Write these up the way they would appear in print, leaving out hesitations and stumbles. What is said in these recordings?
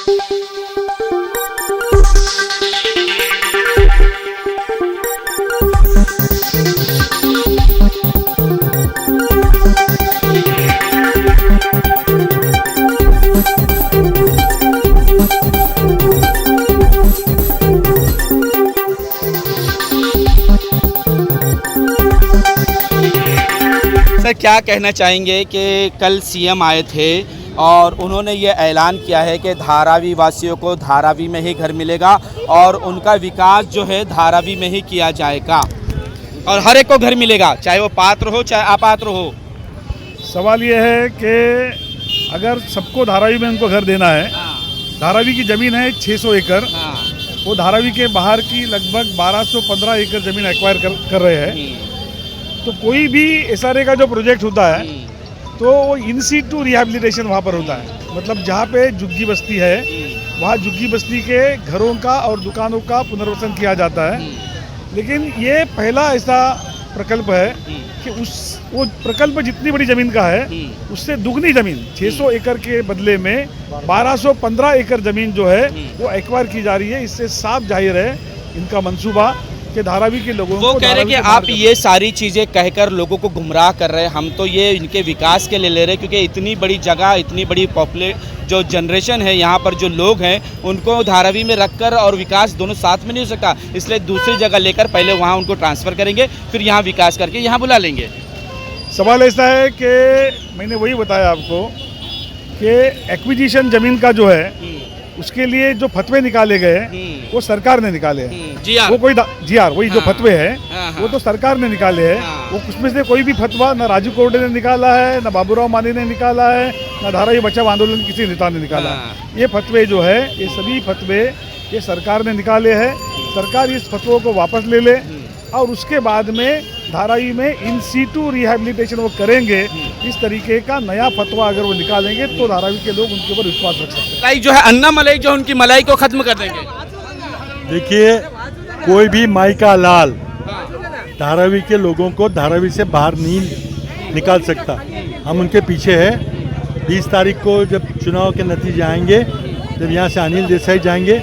Sir, क्या कहना चाहेंगे कि कल सीएम आए थे और उन्होंने ये ऐलान किया है कि धारावी वासियों को धारावी में ही घर मिलेगा और उनका विकास जो है धारावी में ही किया जाएगा और हर एक को घर मिलेगा, चाहे वो पात्र हो चाहे अपात्र हो। सवाल ये है कि अगर सबको धारावी में उनको घर देना है, धारावी की ज़मीन है 600 एकड़, वो धारावी के बाहर की लगभग 1215 एकड़ ज़मीन एक्वायर कर रहे हैं। तो कोई भी एसआरए का जो प्रोजेक्ट होता है तो वो इन सीटू रिहैबिलिटेशन वहाँ पर होता है। मतलब जहाँ पे झुग्गी बस्ती है वहाँ झुग्गी बस्ती के घरों का और दुकानों का पुनर्वसन किया जाता है। लेकिन ये पहला ऐसा प्रकल्प है कि वो प्रकल्प जितनी बड़ी ज़मीन का है उससे दुगनी ज़मीन 600 एकड़ के बदले में 1215 एकड़ ज़मीन जो है वो एक्वायर की जा रही है। इससे साफ जाहिर है इनका मंसूबा कि धारावी के लोगों वो कह रहे कि आप ये सारी चीज़ें कहकर लोगों को गुमराह कर रहे हैं। हम तो ये इनके विकास के लिए ले रहे हैं क्योंकि इतनी बड़ी जगह, इतनी बड़ी जो जनरेशन है यहाँ पर, जो लोग हैं, उनको धारावी में रखकर और विकास दोनों साथ में नहीं हो सकता, इसलिए दूसरी जगह लेकर पहले वहाँ उनको ट्रांसफ़र करेंगे, फिर यहाँ विकास करके यहाँ बुला लेंगे। सवाल ऐसा है कि मैंने वही बताया आपको कि एक्विजिशन ज़मीन का जो है उसके लिए जो फतवे निकाले गए वो सरकार ने निकाले हैं। वो कोई वही जो फतवे हैं वो तो सरकार ने निकाले हैं। वो उसमें से कोई भी फतवा न राजू कोर्डे ने निकाला है, न बाबूराव मानी ने निकाला है, न धारावी बचाव आंदोलन किसी नेता ने निकाला है। ये फतवे जो है, ये सभी फतवे ये सरकार ने निकाले हैं। सरकार इस फतवों को वापस ले ले और उसके बाद में धारावी में इन सीटू रिहैबिलिटेशन वो करेंगे। इस तरीके का नया फतवा अगर वो निकालेंगे तो धारावी के लोग उनके ऊपर विश्वास रख सकते हैं। जो है अन्ना मलाई, जो उनकी मलाई को खत्म कर देंगे। देखिए, कोई भी माई का लाल धारावी के लोगों को धारावी से बाहर नहीं निकाल सकता। हम उनके पीछे हैं। 20 तारीख को जब चुनाव के नतीजे आएंगे, जब यहाँ से अनिल देसाई जाएंगे,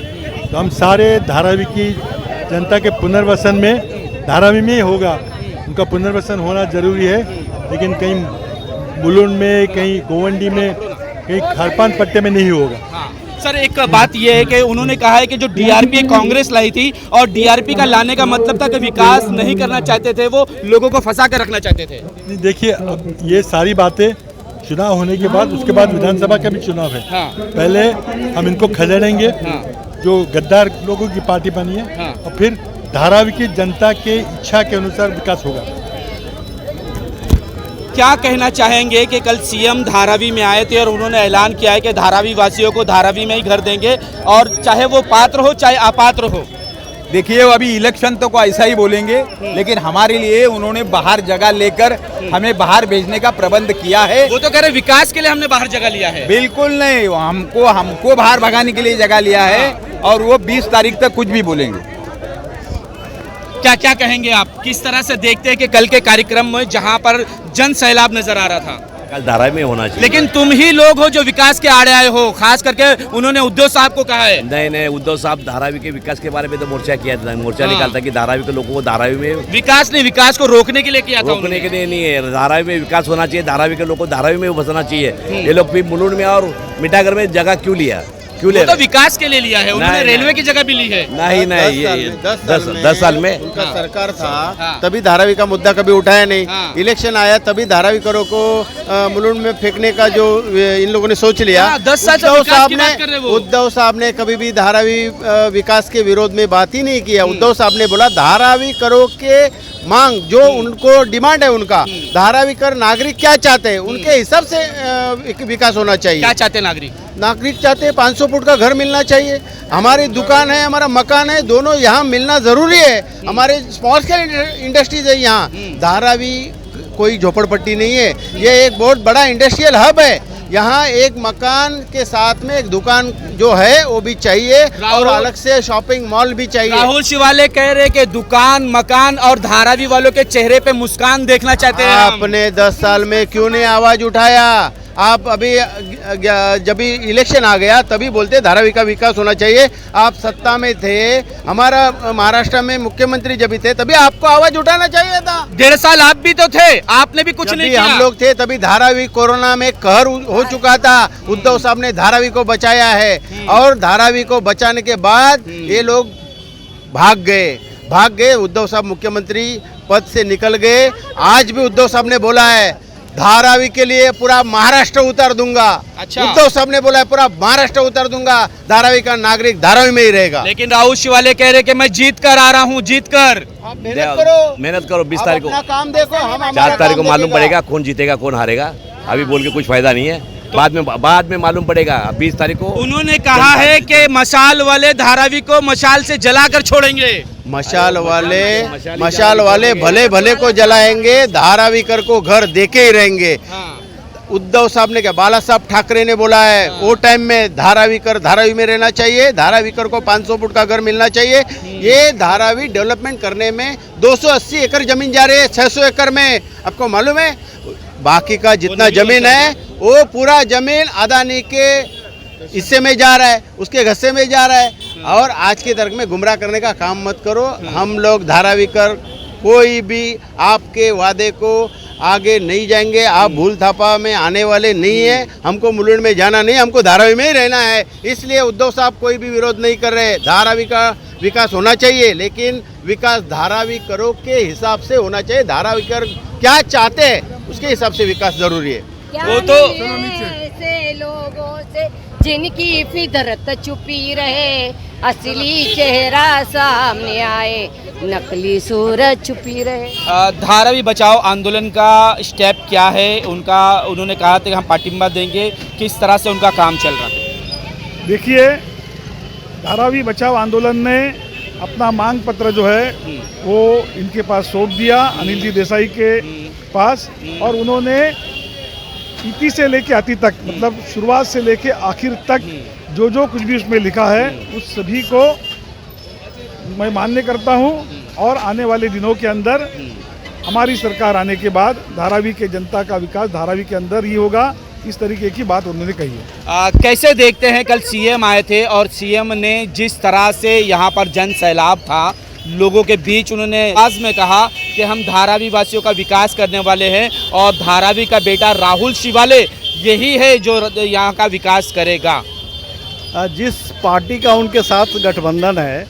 तो हम सारे धारावी की जनता के पुनर्वसन में धारावी में ही होगा। उनका पुनर्वसन होना जरूरी है, लेकिन कहीं मुलुंड में, कहीं गोवंडी में, कहीं खारपान पट्टे में नहीं होगा। सर, एक बात यह है कि उन्होंने कहा है कि जो डीआरपी कांग्रेस लाई थी और डीआरपी का लाने का मतलब था कि विकास नहीं करना चाहते थे, वो लोगों को फंसा कर रखना चाहते थे। देखिए, अब ये सारी बातें चुनाव होने के बाद, उसके बाद विधानसभा का भी चुनाव है। पहले हम इनको खदेड़ेंगे, जो गद्दार लोगों की पार्टी बनी है, और फिर धारावी की जनता के इच्छा के अनुसार विकास होगा। क्या कहना चाहेंगे कि कल सीएम धारावी में आए थे और उन्होंने ऐलान किया है कि धारावी वासियों को धारावी में ही घर देंगे और चाहे वो पात्र हो चाहे अपात्र हो। देखिए, अभी इलेक्शन तो को ऐसा ही बोलेंगे, लेकिन हमारे लिए उन्होंने बाहर जगह लेकर हमें बाहर भेजने का प्रबंध किया है। वो तो कह रहे विकास के लिए हमने बाहर जगह लिया है। बिल्कुल नहीं, हमको बाहर भगाने के लिए जगह लिया है और वो 20 तारीख तक कुछ भी बोलेंगे। क्या क्या कहेंगे आप? किस तरह से देखते हैं कि कल के कार्यक्रम में जहां पर जन सैलाब नजर आ रहा था, कल धारावी में होना चाहिए। लेकिन तुम ही लोग हो जो विकास के आड़े आए हो, खास करके उन्होंने उद्धव साहब को कहा है। नहीं, उद्धव साहब धारावी के विकास के बारे में तो मोर्चा किया था, मोर्चा निकालता कि धारावी के लोगों को धारावी में विकास को रोकने के लिए किया था। रोकने के लिए नहीं है, धारावी में विकास होना चाहिए, धारावी के लोगों को धारावी में बसना चाहिए। ये लोग फिर मुलुंड में और मिठागर में जगह क्यों लिया? तो विकास के लिए लिया है उन्होंने, रेलवे की जगह भी ली है। नहीं, ये 10 साल में उनका सरकार था तभी धारावी का मुद्दा कभी उठाया नहीं। इलेक्शन आया तभी धारावी करो को मुलुंड में फेंकने का जो इन लोगों ने सोच लिया। 10 साल उद्धव साहब ने कभी भी धारावी विकास के विरोध में बात ही नहीं किया। उद्धव साहब ने बोला धारावी करो के मांग जो उनको डिमांड है, उनका धारावी कर नागरिक क्या चाहते हैं उनके हिसाब से विकास होना चाहिए। क्या चाहते हैं नागरिक चाहते हैं 500 फुट का घर मिलना चाहिए। हमारी दुकान है, हमारा मकान है, दोनों यहाँ मिलना जरूरी है। हमारे स्मॉल स्केल इंडस्ट्रीज है यहाँ। धारावी कोई झोपड़पट्टी नहीं है, ये एक बहुत बड़ा इंडस्ट्रियल हब है। यहाँ एक मकान के साथ में एक दुकान जो है वो भी चाहिए और अलग से शॉपिंग मॉल भी चाहिए। राहुल शिवाले कह रहे कि दुकान, मकान और धारावी वालों के चेहरे पे मुस्कान देखना चाहते हैं। आपने 10 साल में क्यों नहीं आवाज उठाया? आप अभी जब भी इलेक्शन आ गया तभी बोलते धारावी का विकास होना चाहिए। आप सत्ता में थे, हमारा महाराष्ट्र में मुख्यमंत्री जब भी थे तभी आपको आवाज उठाना चाहिए था। 1.5 साल आप भी तो थे, आपने भी कुछ जब नहीं भी किया। हम लोग थे तभी धारावी कोरोना में कहर हो चुका था। उद्धव साहब ने धारावी को बचाया है और धारावी को बचाने के बाद ये लोग भाग गए। उद्धव साहब मुख्यमंत्री पद से निकल गए। आज भी उद्धव साहब ने बोला है धारावी के लिए पूरा महाराष्ट्र उतार दूंगा। अच्छा। उद्धव साहब ने बोला है पूरा महाराष्ट्र उतार दूंगा, धारावी का नागरिक धारावी में ही रहेगा। लेकिन राहुल शिवाले कह रहे कि मैं जीत कर आ रहा हूँ, जीत कर। आप मेहनत करो 20 आप तारीख को, अपना काम देखो, हम हमारा 4 तारीख को काम मालूम देखेगा। पड़ेगा कौन जीतेगा कौन हारेगा। अभी बोल के कुछ फायदा नहीं है, बाद में मालूम पड़ेगा। 20 तारीख को उन्होंने कहा है कि मशाल वाले धारावी को मशाल से जलाकर छोड़ेंगे। मशाल वाले भले को जलाएंगे, धारावीकर को घर देके ही रहेंगे। उद्धव साहब ने क्या, बाला साहब ठाकरे ने बोला है वो टाइम में धारावी में रहना चाहिए, धारावीकर को 500 फुट का घर मिलना चाहिए। ये धारावी डेवलपमेंट करने में 280 एकड़ जमीन जा रही है 600 एकड़ में। आपको मालूम है बाकी का जितना जमीन है वो पूरा जमीन अदानी के हिस्से में जा रहा है, उसके गस्से में जा रहा है। और आज के तर्क में गुमराह करने का काम मत करो। हम लोग धारावीकर कोई भी आपके वादे को आगे नहीं जाएंगे। आप भूल थापा में आने वाले नहीं है। हमको मुलुंड में जाना नहीं, हमको धारावी में ही रहना है। इसलिए उद्धव साहब कोई भी विरोध नहीं कर रहे। धारावी का विकास होना चाहिए, लेकिन विकास धारावीकरों के हिसाब से होना चाहिए। धारावीकर क्या चाहते हैं उसके हिसाब से विकास जरूरी है। वो तो ऐसे लोगों से जिनकी फितरत छुपी रहे, असली चेहरा सामने आए, नकली सूरत छुपी रहे। धारावी बचाओ आंदोलन का स्टेप क्या है उनका? उन्होंने कहा था कि हम पाटिंबा देंगे, किस तरह से उनका काम चल रहा है? देखिए, धारावी बचाओ आंदोलन ने अपना मांग पत्र जो है वो इनके पास सौंप दिया, अनिल जी देसाई के पास। और उन्होंने इति से लेके अति तक, मतलब शुरुआत से लेके आखिर तक जो कुछ भी उसमें लिखा है उस सभी को मैं मान्य करता हूं। और आने वाले दिनों के अंदर हमारी सरकार आने के बाद धारावी के जनता का विकास धारावी के अंदर ही होगा, इस तरीके की बात उन्होंने कही है। कैसे देखते हैं, कल सीएम आए थे और सीएम ने जिस तरह से यहाँ पर जन सैलाब था लोगों के बीच, उन्होंने आज में कहा कि हम धारावी वासियों का विकास करने वाले हैं और धारावी का बेटा राहुल शिवाले यही है जो यहाँ का विकास करेगा। जिस पार्टी का उनके साथ गठबंधन है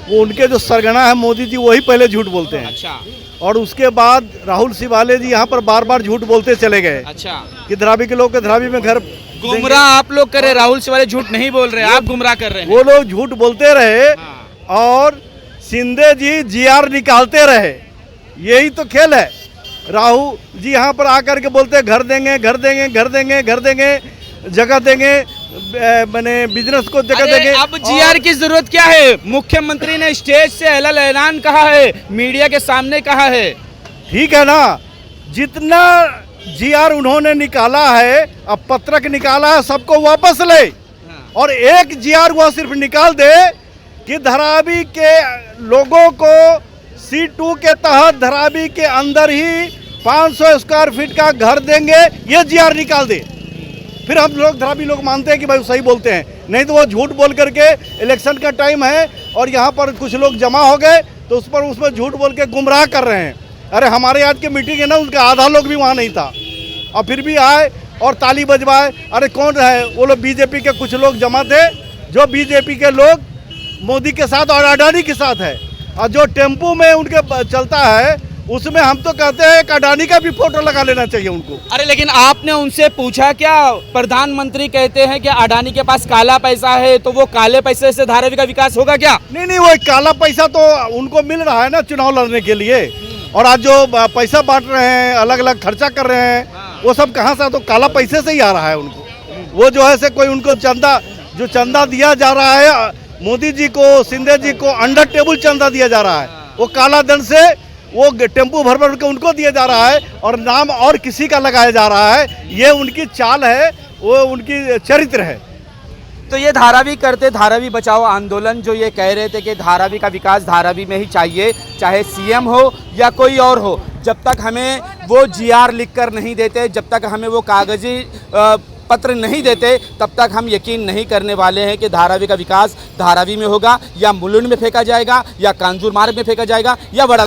वो उनके जो सरगना है मोदी जी वही पहले झूठ बोलते हैं। अच्छा। और उसके बाद राहुल शिवाले जी यहाँ पर बार बार झूठ बोलते चले गए। अच्छा। कि धारावी के लोग के धारावी में घर गुमराह आप लोग कर रहे, राहुल शिवाले झूठ नहीं बोल रहे, आप गुमराह कर रहे हैं। वो लोग झूठ बोलते रहे और शिंदे जी जीआर निकालते रहे। यही तो खेल है। राहुल जी यहाँ पर आकर के बोलते हैं घर देंगे, घर देंगे, घर देंगे, घर देंगे, जगह देंगे, मैंने बिजनेस को जगह देंगे। अब जीआर की जरूरत क्या है? मुख्यमंत्री ने स्टेज से ऐलान कहा है, मीडिया के सामने कहा है। ठीक है ना, जितना जीआर उन्होंने निकाला है, अब पत्रक निकाला है, सबको वापस ले। और एक जीआर वो सिर्फ निकाल दे कि धारावी के लोगों को C2 के तहत धारावी के अंदर ही 500 स्क्वायर फीट का घर देंगे, ये जीआर निकाल दे। फिर हम लोग धारावी लोग मानते हैं कि भाई सही बोलते हैं। नहीं तो वो झूठ बोल करके, इलेक्शन का टाइम है और यहाँ पर कुछ लोग जमा हो गए तो उसमें झूठ बोल के गुमराह कर रहे हैं। अरे हमारे आज की मीटिंग है ना, उनका आधा लोग भी वहाँ नहीं था और फिर भी आए और ताली बजवाए। अरे कौन है वो लोग? बीजेपी के कुछ लोग जमा थे, जो बीजेपी के लोग मोदी के साथ और अडानी के साथ है। और जो टेम्पू में उनके चलता है उसमें हम तो कहते हैं कि अडानी का भी फोटो लगा लेना चाहिए उनको। अरे लेकिन आपने उनसे पूछा क्या? प्रधानमंत्री कहते हैं कि अडानी के पास काला पैसा है, तो वो काले पैसे से धारावी का विकास होगा क्या? नहीं, वो काला पैसा तो उनको मिल रहा है ना चुनाव लड़ने के लिए। और आज जो पैसा बांट रहे हैं, अलग अलग खर्चा कर रहे हैं, वो सब कहाँ से? तो काला पैसे से ही आ रहा है उनको। वो जो है से कोई उनको चंदा दिया जा रहा है मोदी जी को, शिंदे जी को अंडर टेबल चंदा दिया जा रहा है। वो काला धन से वो टेम्पू भर भर के उनको दिया जा रहा है और नाम और किसी का लगाया जा रहा है। ये उनकी चाल है, वो उनकी चरित्र है। तो ये धारावी करते, धारावी बचाओ आंदोलन जो ये कह रहे थे कि धारावी का विकास धारावी में ही चाहिए, चाहे सीएम हो या कोई और हो। जब तक हमें वो जीआर लिख कर नहीं देते, जब तक हमें वो कागजी पत्र नहीं देते, तब तक हम यकीन नहीं करने वाले हैं कि धारावी का विकास धारावी में होगा या मुलुंड में फेंका जाएगा या कांजूर मार्ग में फेंका जाएगा या बड़ा